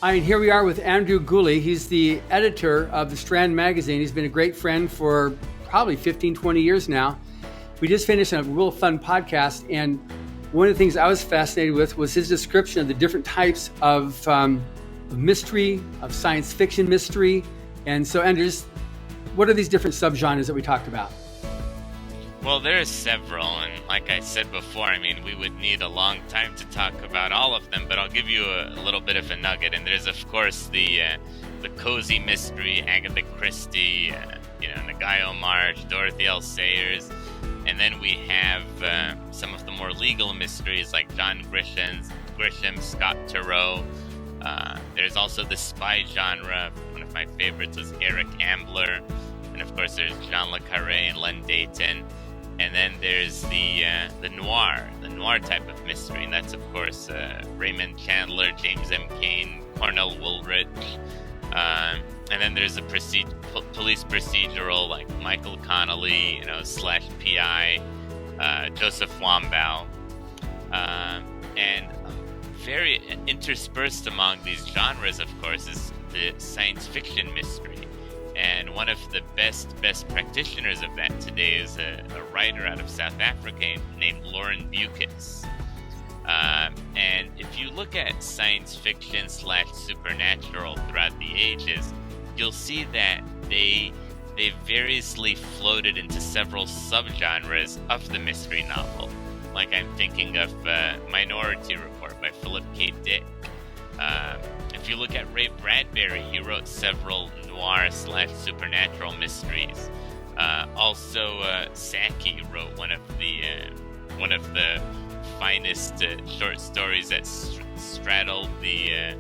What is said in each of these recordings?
And here we are with Andrew Gulli. He's the editor of the Strand Magazine. He's been a great friend for probably 15, 20 years now. We just finished a real fun podcast, and one of the things I was fascinated with was his description of the different types of mystery, of science fiction mystery. And so, Andrew, what are these different subgenres that we talked about? Well, there are several, and like I said before, I mean, we would need a long time to talk about all of them, but I'll give you a little bit of a nugget. And there's, of course, the cozy mystery, Agatha Christie, Nagayo March, Dorothy L. Sayers. And then we have some of the more legal mysteries like John Grisham, Scott Turow. There's also the spy genre. One of my favorites was Eric Ambler. And of course, there's Jean Le Carré and Len Deighton. And then there's the noir type of mystery. And that's, of course, Raymond Chandler, James M. Cain, Cornell Woolrich. And then there's a police procedural like Michael Connelly, / PI, Joseph Wambaugh. And very interspersed among these genres, of course, is the science fiction mystery. And one of the best practitioners of that today is a writer out of South Africa named Lauren Bukis. And if you look at science fiction / supernatural throughout the ages, you'll see that they variously floated into several subgenres of the mystery novel. Like I'm thinking of Minority Report by Philip K. Dick. If you look at Ray Bradbury, he wrote several noir / supernatural mysteries. Also, Saki wrote one of the finest short stories that straddled the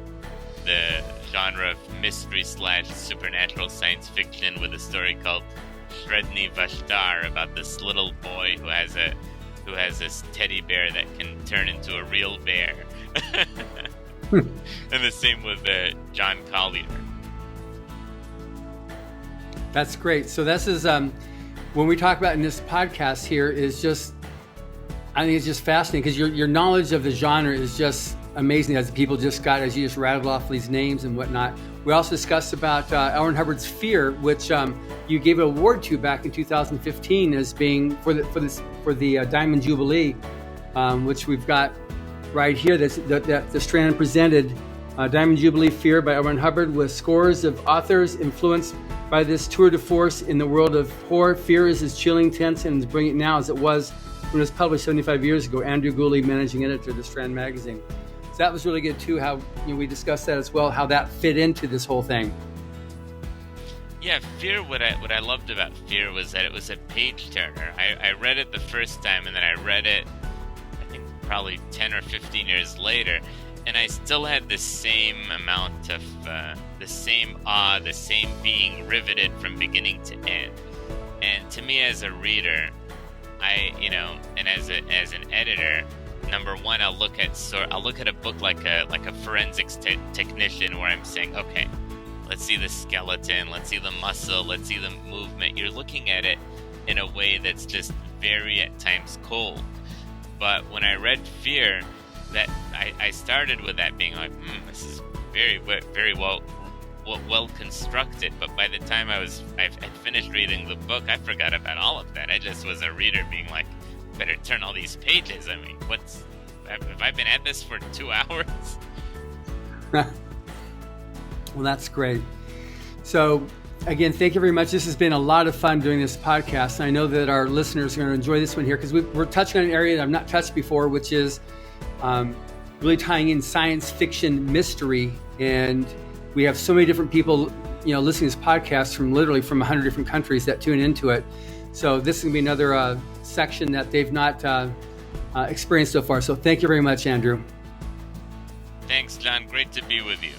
genre of mystery / supernatural science fiction with a story called Shredni Vashtar about this little boy who has this teddy bear that can turn into a real bear. And the same with John Collier. That's great. So this is when we talk about in this podcast here is just, I think it's just fascinating because your knowledge of the genre is just amazing as people just got, as you just rattled off these names and whatnot. We also discussed about L. Ron Hubbard's Fear, which you gave an award to back in 2015 as being for the Diamond Jubilee, which we've got right here. That the Strand presented Diamond Jubilee Fear by L. Ron Hubbard with scores of authors influenced by this tour de force in the world of horror. Fear is as chilling, tense, and as brilliant now as it was when it was published 75 years ago. Andrew Gulli, managing editor of the Strand Magazine. So that was really good too, how we discussed that as well, how that fit into this whole thing. Yeah, Fear, what I loved about Fear was that it was a page turner. I read it the first time, and then I read it, I think probably 10 or 15 years later, and I still had the same amount of, the same awe, the same being riveted from beginning to end. And to me as a reader, and as an editor, number one, I'll look at a book like a forensics technician, where I'm saying, okay, let's see the skeleton, let's see the muscle, let's see the movement. You're looking at it in a way that's just very at times cold. But when I read Fear, that I started with that being like, this is very well constructed. But by the time I finished reading the book, I forgot about all of that. I just was a reader being like, better turn all these pages. I mean, have I been at this for 2 hours? Well, that's great. So again, thank you very much. This has been a lot of fun doing this podcast. And I know that our listeners are going to enjoy this one here because we're touching on an area that I've not touched before, which is really tying in science fiction mystery. And we have so many different people, listening to this podcast from 100 different countries that tune into it. So this is going to be another section that they've not experienced so far. So thank you very much, Andrew. Thanks, John. Great to be with you.